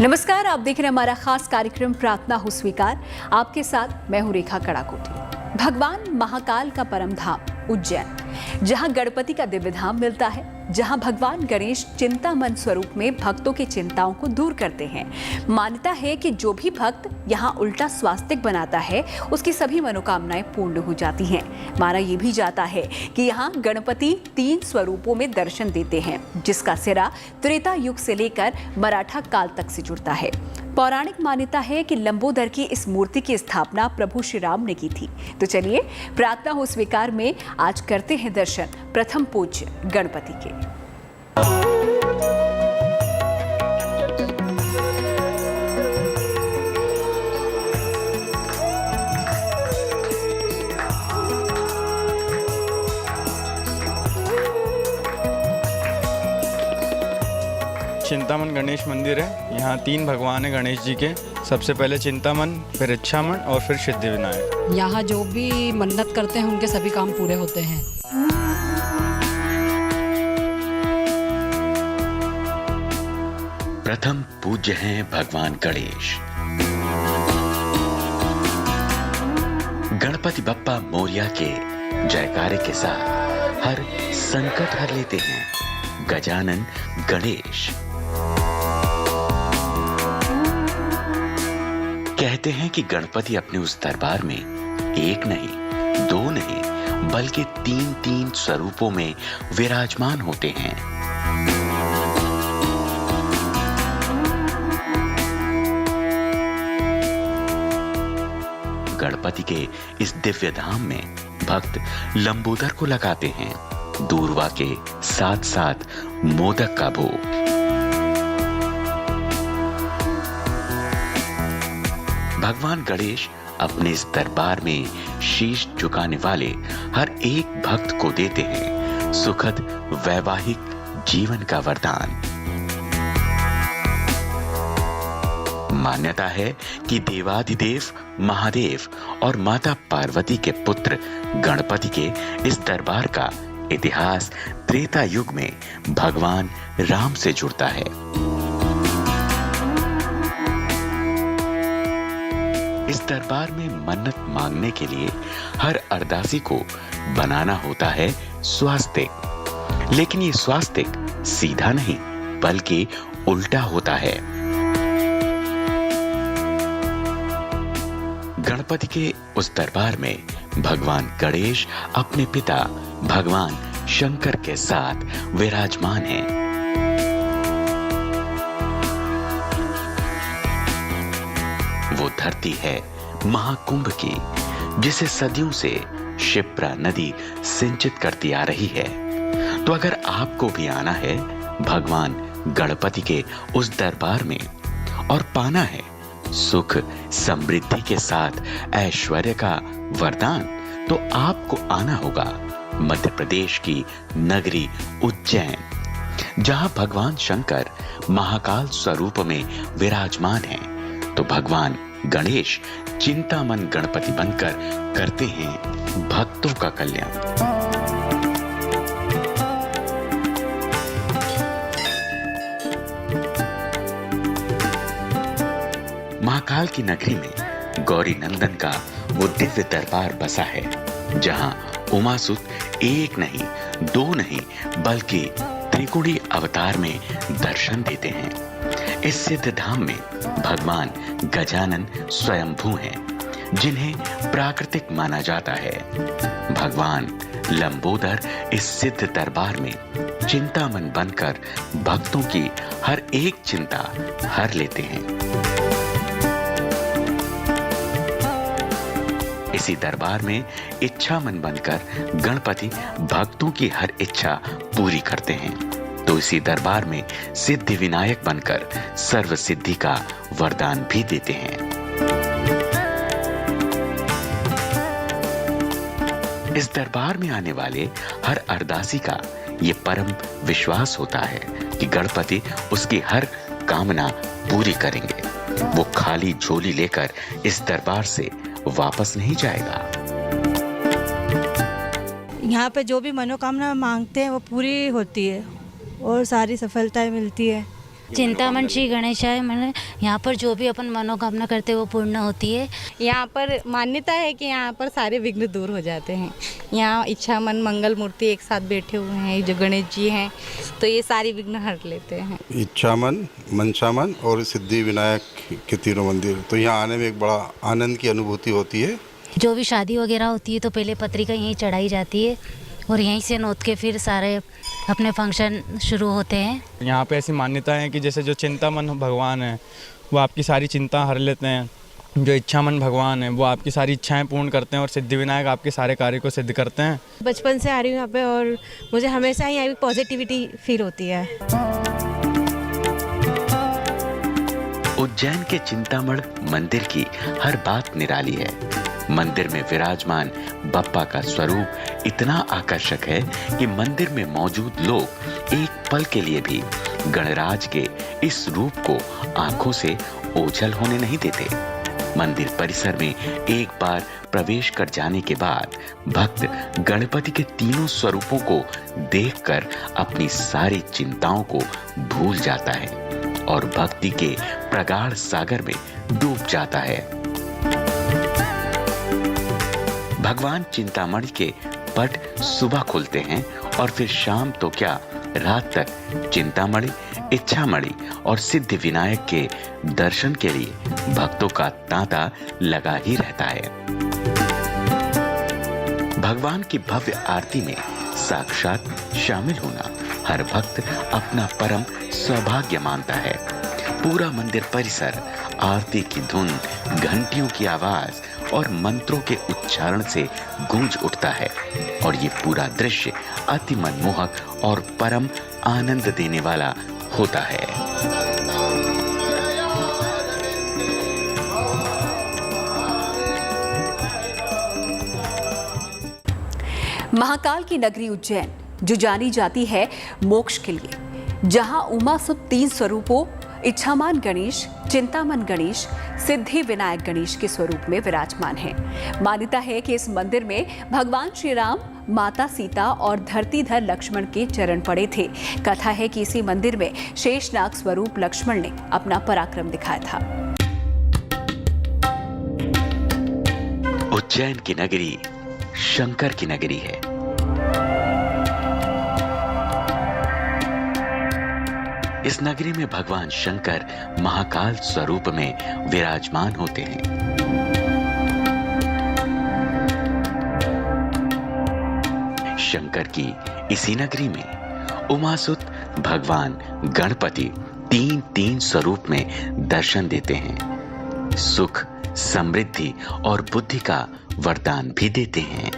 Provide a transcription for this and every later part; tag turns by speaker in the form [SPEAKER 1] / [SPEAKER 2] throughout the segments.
[SPEAKER 1] नमस्कार, आप देख रहे हैं हमारा खास कार्यक्रम प्रार्थना हो स्वीकार। आपके साथ मैं हूं रेखा कड़ाकोटी। भगवान महाकाल का परम धाम उज्जैन, जहां गणपति का दिव्य धाम मिलता है, जहां भगवान गणेश चिंतामन स्वरूप में भक्तों की चिंताओं को दूर करते हैं। मान्यता है कि जो भी भक्त यहां उल्टा स्वास्तिक बनाता है, उसकी सभी मनोकामनाएं पूर्ण हो जाती हैं। माना यह भी जाता है कि यहां गणपति 3 स्वरूपों में दर्शन देते हैं, जिसका सिरा त्रेता युग से लेकर मराठा काल तक से जुड़ता है। पौराणिक मान्यता है कि लंबोदर की इस मूर्ति की स्थापना प्रभु श्री राम ने की थी। तो चलिए प्रार्थना हो स्वीकार में आज करते हैं दर्शन प्रथम पूज्य गणपति के।
[SPEAKER 2] चिंतामन गणेश मंदिर है। यहाँ 3 भगवान हैं गणेश जी के। सबसे पहले चिंतामन, फिर इच्छामन और फिर सिद्धि विनायक।
[SPEAKER 3] यहाँ जो भी मन्नत करते हैं उनके सभी काम पूरे होते हैं।
[SPEAKER 4] प्रथम पूज्य हैं भगवान गणेश। गणपति बप्पा मोरिया के जयकारे के साथ हर संकट हर लेते हैं गजानन गणेश। कहते हैं कि गणपति अपने उस दरबार में 1 नहीं 2 नहीं बल्कि 3 स्वरूपों में विराजमान होते हैं। गणपति के इस दिव्य धाम में भक्त लंबोदर को लगाते हैं, दूर्वा के साथ साथ मोदक का भोग। भगवान गणेश अपने इस दरबार में शीश झुकाने वाले हर एक भक्त को देते हैं सुखद वैवाहिक जीवन का वरदान। मान्यता है कि देवाधिदेव महादेव और माता पार्वती के पुत्र गणपति के इस दरबार का इतिहास त्रेता युग में भगवान राम से जुड़ता है। इस दरबार में मन्नत मांगने के लिए हर अरदासी को बनाना होता है स्वास्तिक, लेकिन ये स्वास्तिक सीधा नहीं बल्कि उल्टा होता है। गणपति के उस दरबार में भगवान गणेश अपने पिता भगवान शंकर के साथ विराजमान हैं। वो धरती है महाकुंभ की, जिसे सदियों से शिप्रा नदी सिंचित करती आ रही है। तो अगर आपको भी आना है भगवान गणपति के उस दरबार में और पाना है सुख समृद्धि के साथ ऐश्वर्य का वरदान, तो आपको आना होगा मध्य प्रदेश की नगरी उज्जैन, जहां भगवान शंकर महाकाल स्वरूप में विराजमान हैं। तो भगवान गणेश चिंतामन गणपति बनकर करते हैं भक्तों का कल्याण। महाकाल की नगरी में गौरी नंदन का वो दिव्य दरबार बसा है, जहां उमासुत 1 नहीं 2 नहीं बल्कि त्रिगुणी अवतार में दर्शन देते हैं। इस सिद्ध धाम में भगवान गजानन स्वयंभू हैं, जिन्हें प्राकृतिक माना जाता है। भगवान लंबोदर इस सिद्ध दरबार में चिंतामन बनकर भक्तों की हर एक चिंता हर लेते हैं। इसी दरबार में इच्छामन बनकर गणपति भक्तों की हर इच्छा पूरी करते हैं। तो इसी दरबार में सिद्धि विनायक बनकर सर्व सिद्धि का वरदान भी देते हैं। इस दरबार में आने वाले हर अरदासी का ये परम विश्वास होता है कि गणपति उसकी हर कामना पूरी करेंगे। वो खाली झोली लेकर इस दरबार से वापस नहीं जाएगा।
[SPEAKER 5] यहाँ पे जो भी मनोकामना मांगते हैं वो पूरी होती है और सारी सफलताएं मिलती है। चिंतामण श्री गणेशाय मैंने यहाँ पर जो भी अपन मनोकामना करते हैं वो पूर्ण होती है।
[SPEAKER 6] यहाँ पर मान्यता है कि यहाँ पर सारे विघ्न दूर हो जाते हैं। यहाँ इच्छा मन मंगल मूर्ति एक साथ बैठे हुए हैं, जो गणेश जी हैं, तो ये सारी विघ्न हट लेते हैं।
[SPEAKER 7] इच्छा मन, मंशा मन और सिद्धि विनायक के तीनों मंदिर, तो यहाँ आने में एक बड़ा आनंद की अनुभूति होती है।
[SPEAKER 5] जो भी शादी वगैरह होती है तो पहले पत्रिका यहीं चढ़ाई जाती है और यहीं से नोत के फिर सारे अपने फंक्शन शुरू होते हैं।
[SPEAKER 2] यहाँ पे ऐसी मान्यता है कि जैसे जो चिंतामन भगवान है वो आपकी सारी चिंता हर लेते हैं, जो इच्छामन भगवान है वो आपकी सारी इच्छाएं पूर्ण करते हैं और सिद्धि विनायक आपके सारे कार्य को सिद्ध करते हैं।
[SPEAKER 8] बचपन से आ रही हूँ यहाँ पे और मुझे हमेशा यहाँ पे पॉजिटिविटी फील होती है।
[SPEAKER 4] उज्जैन के चिंतामण मंदिर की हर बात निराली है। मंदिर में विराजमान बप्पा का स्वरूप इतना आकर्षक है कि मंदिर में मौजूद लोग एक पल के लिए भी गणराज के इस रूप को आंखों से ओझल होने नहीं देते। मंदिर परिसर में एक बार प्रवेश कर जाने के बाद भक्त गणपति के तीनों स्वरूपों को देखकर अपनी सारी चिंताओं को भूल जाता है और भक्ति के प्रगाढ़ सागर में डूब जाता है। भगवान चिंतामणि के पट सुबह खुलते हैं और फिर शाम तो क्या रात तक चिंतामणि, इच्छामणि और सिद्धि विनायक के दर्शन के लिए भक्तों का तांता लगा ही रहता है। भगवान की भव्य आरती में साक्षात शामिल होना हर भक्त अपना परम सौभाग्य मानता है। पूरा मंदिर परिसर आरती की धुन, घंटियों की आवाज और मंत्रों के उच्चारण से गूंज उठता है और ये पूरा दृश्य अति मनमोहक और परम आनंद देने वाला होता है।
[SPEAKER 1] महाकाल की नगरी उज्जैन जो जानी जाती है मोक्ष के लिए, जहां उमा सुत 3 स्वरूपों इच्छामान गणेश, चिंतामन गणेश, सिद्धि विनायक गणेश के स्वरूप में विराजमान है। मान्यता है कि इस मंदिर में भगवान श्री राम, माता सीता और धरतीधर लक्ष्मण के चरण पड़े थे। कथा है कि इसी मंदिर में शेषनाग स्वरूप लक्ष्मण ने अपना पराक्रम दिखाया था।
[SPEAKER 4] उज्जैन की नगरी शंकर की नगरी है। इस नगरी में भगवान शंकर महाकाल स्वरूप में विराजमान होते हैं। शंकर की इसी नगरी में उमासुत भगवान गणपति 3 स्वरूप में दर्शन देते हैं। सुख, समृद्धि और बुद्धि का वरदान भी देते हैं।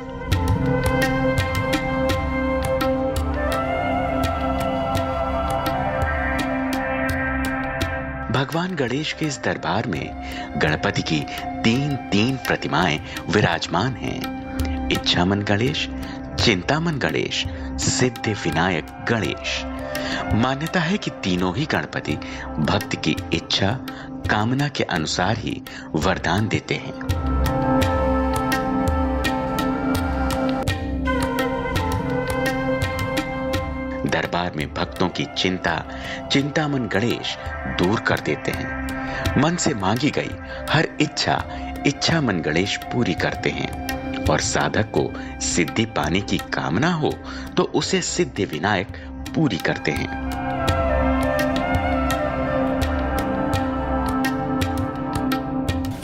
[SPEAKER 4] भगवान गणेश के इस दरबार में गणपति की 3 प्रतिमाएं विराजमान हैं। इच्छामन गणेश, चिंतामन गणेश, सिद्धि विनायक गणेश। मान्यता है कि तीनों ही गणपति भक्त की इच्छा, कामना के अनुसार ही वरदान देते हैं। दरबार में भक्तों की चिंता चिंतामन गणेश दूर कर देते हैं। मन से मांगी गई हर इच्छा इच्छामन गणेश पूरी करते हैं और साधक को सिद्धि पाने की कामना हो तो उसे सिद्धि विनायक पूरी करते हैं।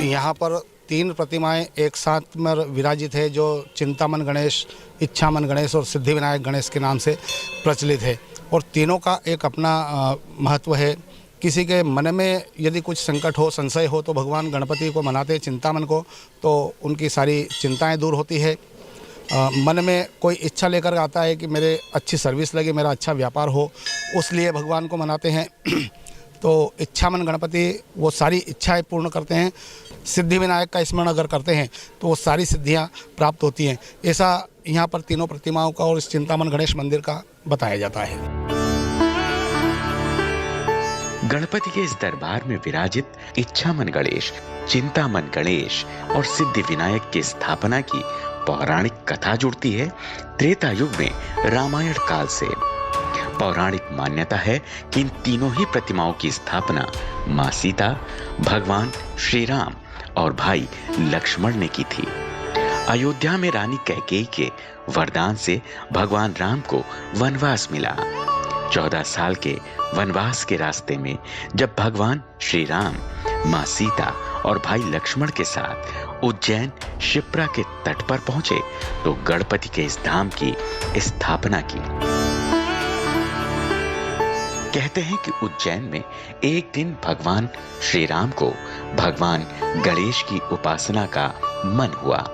[SPEAKER 9] यहाँ पर 3 प्रतिमाएं एक साथ में विराजित है, जो चिंतामन गणेश, इच्छामन गणेश और सिद्धि विनायक गणेश के नाम से प्रचलित है और तीनों का एक अपना महत्व है। किसी के मन में यदि कुछ संकट हो, संशय हो तो भगवान गणपति को मनाते हैं, चिंतामन को, तो उनकी सारी चिंताएं दूर होती है। मन में कोई इच्छा लेकर आता है कि मेरे अच्छी सर्विस लगे, मेरा अच्छा व्यापार हो, उस लिए भगवान को मनाते हैं। तो इच्छामन गणपति वो सारी इच्छाएं पूर्ण करते हैं। सिद्धि विनायक का स्मरण अगर करते हैं तो वो सारी सिद्धियां प्राप्त होती हैं। ऐसा यहाँ पर तीनों प्रतिमाओं का और इस चिंतामन गणेश मंदिर का बताया जाता है।
[SPEAKER 4] गणपति के इस दरबार में विराजित इच्छामन गणेश, चिंतामन गणेश और सिद्धि विनायक की स्थापना की पौराणिक कथा जुड़ती है त्रेता युग में रामायण काल से। पौराणिक मान्यता है कि इन तीनों ही प्रतिमाओं की स्थापना मां सीता, भगवान श्री राम और भाई लक्ष्मण ने की थी। अयोध्या में रानी कैकेयी के वरदान से भगवान राम को वनवास मिला। 14 साल के वनवास के रास्ते में जब भगवान श्री राम, मां सीता और भाई लक्ष्मण के साथ उज्जैन शिप्रा के तट पर पहुंचे तो गणपति के इस धाम की स्थापना की। कहते हैं कि उज्जैन में एक दिन भगवान श्री राम को भगवान गणेश की उपासना का मन हुआ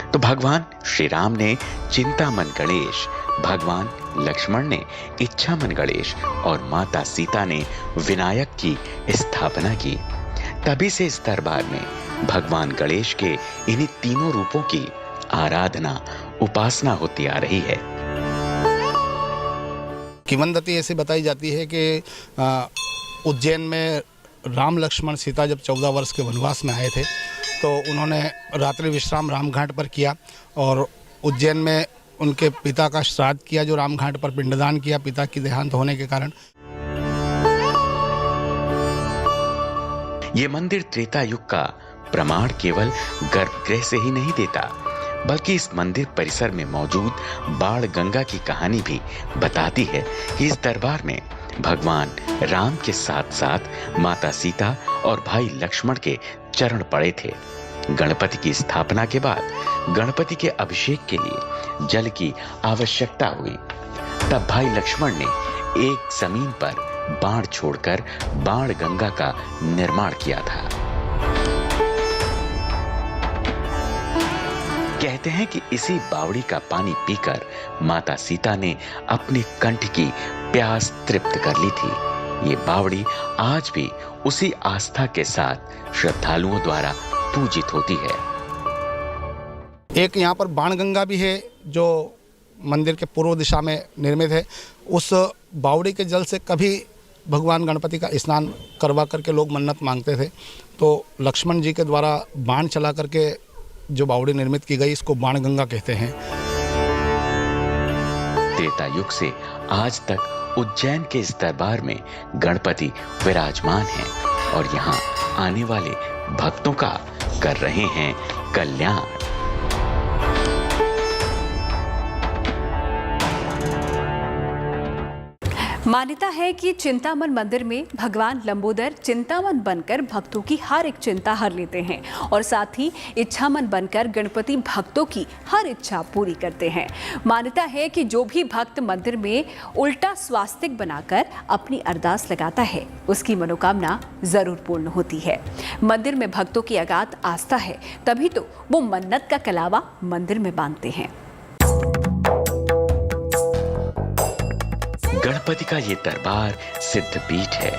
[SPEAKER 4] तो भगवान श्री राम ने चिंतामन गणेश, भगवान लक्ष्मण ने इच्छामन गणेश और माता सीता ने विनायक की स्थापना की। तभी से इस दरबार में भगवान गणेश के इन्हीं तीनों रूपों की आराधना, उपासना होती आ रही है।
[SPEAKER 9] किंवदंती ऐसी बताई जाती है कि उज्जैन में राम लक्ष्मण सीता जब 14 वर्ष के वनवास में आए थे तो उन्होंने रात्रि विश्राम रामघाट पर किया और उज्जैन में उनके पिता का श्राद्ध किया, जो रामघाट पर पिंडदान किया पिता की देहांत होने के कारण।
[SPEAKER 4] ये मंदिर त्रेता युग का प्रमाण केवल गर्भगृह से ही नहीं देता, बल्कि इस मंदिर परिसर में मौजूद बाण गंगा की कहानी भी बताती है कि इस दरबार में भगवान राम के साथ साथ माता सीता और भाई लक्ष्मण के चरण पड़े थे। गणपति की स्थापना के बाद गणपति के अभिषेक के लिए जल की आवश्यकता हुई। तब भाई लक्ष्मण ने एक जमीन पर बाण छोड़कर बाण गंगा का निर्माण किया था। कहते हैं कि इसी बावड़ी का पानी पीकर माता सीता ने अपने कंठ की प्यास तृप्त कर ली थी। ये बावड़ी आज भी उसी आस्था के साथ श्रद्धालुओं द्वारा पूजित होती है।
[SPEAKER 9] एक यहाँ पर बाणगंगा भी है जो मंदिर के पूर्व दिशा में निर्मित है। उस बावड़ी के जल से कभी भगवान गणपति का स्नान करवा करके लोग मन्नत मांगते थे, तो लक्ष्मण जी के द्वारा बाण चला करके जो बावड़ी निर्मित की गई, इसको बाणगंगा कहते हैं।
[SPEAKER 4] त्रेता युग से आज तक उज्जैन के इस दरबार में गणपति विराजमान हैं और यहाँ आने वाले भक्तों का कर रहे हैं कल्याण।
[SPEAKER 1] मान्यता है कि चिंतामन मंदिर में भगवान लंबोदर चिंतामन बनकर भक्तों की हर एक चिंता हर लेते हैं और साथ ही इच्छामन बनकर गणपति भक्तों की हर इच्छा पूरी करते हैं। मान्यता है कि जो भी भक्त मंदिर में उल्टा स्वास्तिक बनाकर अपनी अरदास लगाता है उसकी मनोकामना जरूर पूर्ण होती है। मंदिर में भक्तों की अगाध आस्था है, तभी तो वो मन्नत का कलावा मंदिर में बांधते हैं।
[SPEAKER 4] गणपति का ये दरबार सिद्ध पीठ है।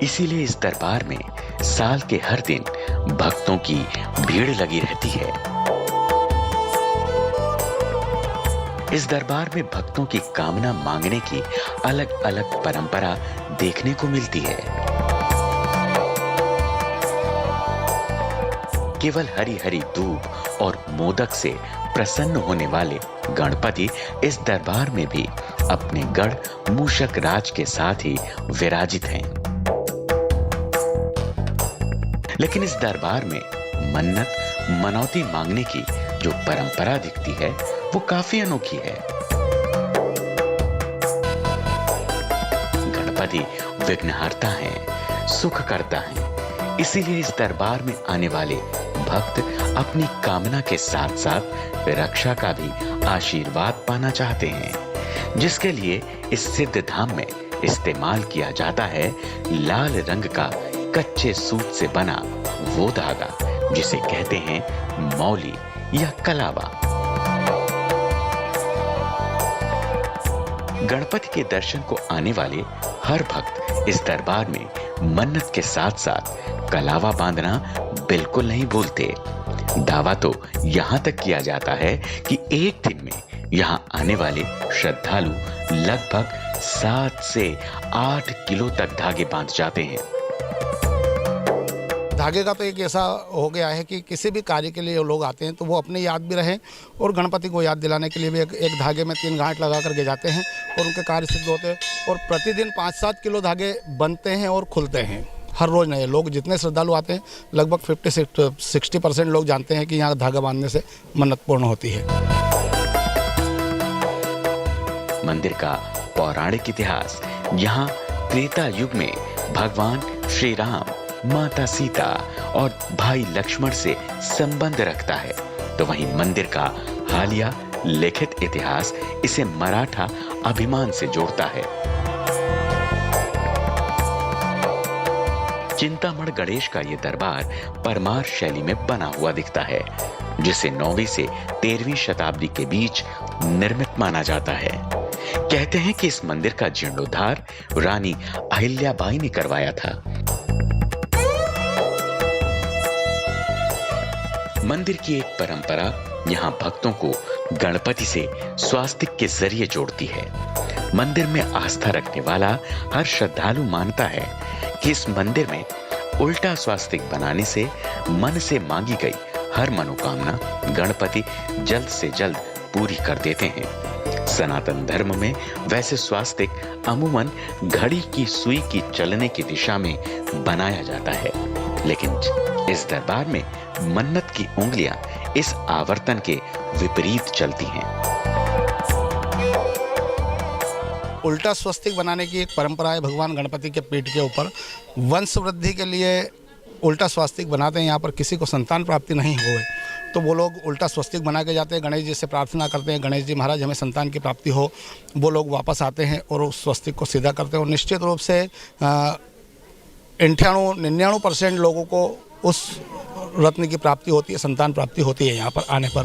[SPEAKER 4] इसीलिए इस दरबार में साल के हर दिन भक्तों की भीड़ लगी रहती है। इस दरबार में भक्तों की कामना मांगने की अलग अलग परंपरा देखने को मिलती है। केवल हरी हरी दूब और मोदक से प्रसन्न होने वाले गणपति इस दरबार में भी अपने गढ़ मूषक राज के साथ ही विराजित हैं। लेकिन इस दरबार में मन्नत मनौती मांगने की जो परंपरा दिखती है वो काफी अनोखी है। गणपति विघ्नहर्ता हैं, सुख करता है। इसीलिए इस दरबार में आने वाले भक्त अपनी कामना के साथ साथ रक्षा का भी आशीर्वाद पाना चाहते हैं, जिसके लिए इस सिद्ध धाम में इस्तेमाल किया जाता है लाल रंग का कच्चे सूत से बना वो धागा जिसे कहते हैं मौली या कलावा। गणपति के दर्शन को आने वाले हर भक्त इस दरबार में मन्नत के साथ साथ कलावा बांधना बिल्कुल नहीं भूलते। दावा तो यहाँ तक किया जाता है कि एक दिन में यहाँ आने वाले श्रद्धालु लगभग 7 से 8 किलो तक धागे बांध जाते हैं।
[SPEAKER 9] धागे का तो एक ऐसा हो गया है कि किसी भी कार्य के लिए लोग आते हैं तो वो अपने याद भी रहें और गणपति को याद दिलाने के लिए भी एक धागे में 3 गांठ लगा करके जाते हैं और उनके कार्य सिद्ध होते हैं। और प्रतिदिन 5-7 किलो धागे बनते हैं और खुलते हैं हर रोज़ नए। लोग जितने श्रद्धालु आते हैं लगभग 50-60% लोग जानते हैं कि यहाँ धागा बांधने से मन्नत पूर्ण होती है।
[SPEAKER 4] मंदिर का पौराणिक इतिहास यहाँ त्रेता युग में भगवान श्री राम, माता सीता और भाई लक्ष्मण से संबंध रखता है, तो वहीं मंदिर का हालिया लिखित इतिहास इसे मराठा अभिमान से जोड़ता है। चिंतामण गणेश का ये दरबार परमार शैली में बना हुआ दिखता है, जिसे 9वीं से 13वीं शताब्दी के बीच निर्मित माना जाता है। कहते हैं कि इस मंदिर का जीर्णोद्धार रानी अहिल्याबाई ने करवाया था। मंदिर की एक परंपरा यहाँ भक्तों को गणपति से स्वास्तिक के जरिए जोड़ती है। मंदिर में आस्था रखने वाला हर श्रद्धालु मानता है कि इस मंदिर में उल्टा स्वास्तिक बनाने से मन से मांगी गई हर मनोकामना गणपति जल्द से जल्द पूरी कर देते हैं। सनातन धर्म में वैसे स्वास्तिक अमूमन घड़ी की सुई की चलने की दिशा में बनाया जाता है, लेकिन इस दरबार में मन्नत की उंगलियां इस आवर्तन के विपरीत चलती हैं।
[SPEAKER 9] उल्टा स्वस्तिक बनाने की एक परंपरा है भगवान गणपति के पीठ के ऊपर। वंश वृद्धि के लिए उल्टा स्वस्तिक बनाते हैं। यहाँ पर किसी को संतान प्राप्ति नहीं हुए तो वो लोग उल्टा स्वस्तिक बना के जाते हैं, गणेश जी से प्रार्थना करते हैं, गणेश जी महाराज हमें संतान की प्राप्ति हो। वो लोग वापस आते हैं और उस स्वस्तिक को सीधा करते हैं और निश्चित रूप से 98-99% लोगों को उस रत्न की प्राप्ति होती है, संतान प्राप्ति होती है यहाँ पर आने पर।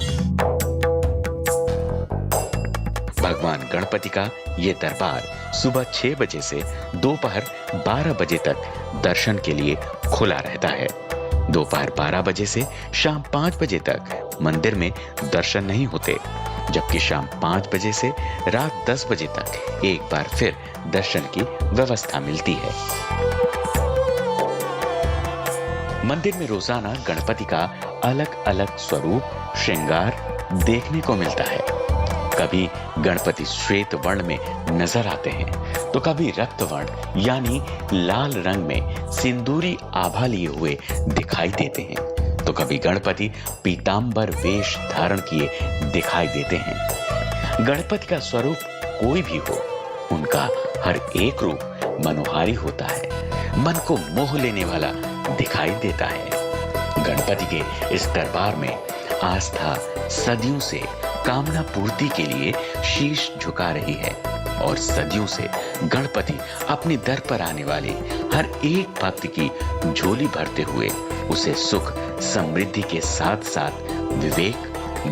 [SPEAKER 4] भगवान गणपति का ये दरबार सुबह 6 बजे से दोपहर 12 बजे तक दर्शन के लिए खुला रहता है। दोपहर 12 बजे से शाम 5 बजे तक मंदिर में दर्शन नहीं होते, जबकि शाम 5 बजे से रात 10 बजे तक एक बार फिर दर्शन की व्यवस्था मिलती है। मंदिर में रोजाना गणपति का अलग अलग स्वरूप, श्रृंगार देखने को मिलता है। कभी गणपति श्वेत वर्ण में नजर आते हैं तो कभी रक्त वर्ण यानी लाल रंग में सिंदूरी आभा लिए हुए दिखाई देते हैं, तो कभी गणपति पीतांबर वेश धारण किए दिखाई देते हैं। गणपति का स्वरूप कोई भी हो, उनका हर एक रूप मनोहारी होता है, मन को मोह लेने वाला दिखाई देता है। गणपति के इस दरबार में आस्था सदियों से कामना पूर्ति के लिए शीश झुका रही है और सदियों से गणपति अपने दर पर आने वाले हर एक भक्त की झोली भरते हुए उसे सुख समृद्धि के साथ साथ विवेक,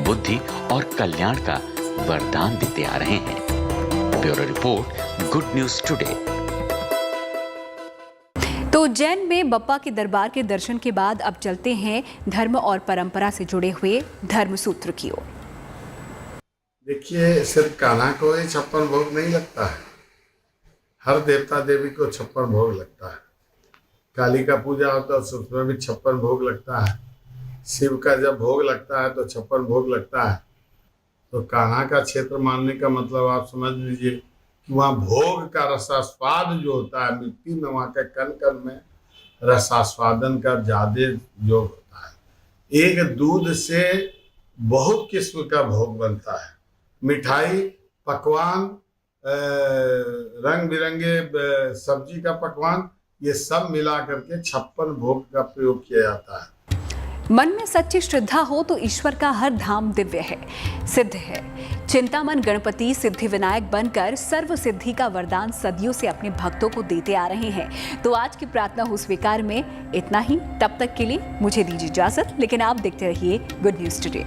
[SPEAKER 4] बुद्धि और कल्याण का वरदान देते आ रहे हैं। Bureau report, good news today.
[SPEAKER 1] तो उज्जैन में बप्पा के दरबार के दर्शन के बाद अब चलते हैं धर्म और परंपरा से जुड़े हुए धर्म सूत्र की ओर।
[SPEAKER 10] देखिए, सिर्फ कान्हा को ही 56 भोग नहीं लगता है, हर देवता देवी को 56 भोग लगता है। काली का पूजा होता है तो उसमें भी 56 भोग लगता है। शिव का जब भोग लगता है तो 56 भोग लगता है। तो कान्हा का क्षेत्र मानने का मतलब आप समझ लीजिए कि वहाँ भोग का रसास्वाद जो होता है, मिट्टी में वहाँ के कण कण में रसास्वादन का ज्यादा योग होता है। एक दूध से बहुत किस्म का भोग बनता है, मिठाई, पकवान, रंग बिरंगे सब्जी का पकवान, ये सब मिला करके 56 भोग का प्रयोग किया जाता है।
[SPEAKER 1] मन में सच्ची श्रद्धा हो तो ईश्वर का हर धाम दिव्य है, सिद्ध है। चिंतामन गणपति सिद्धि विनायक बनकर सर्व सिद्धि का वरदान सदियों से अपने भक्तों को देते आ रहे हैं। तो आज की प्रार्थना हो स्वीकार में इतना ही। तब तक के लिए मुझे दीजिए इजाजत, लेकिन आप देखते रहिए गुड न्यूज टुडे।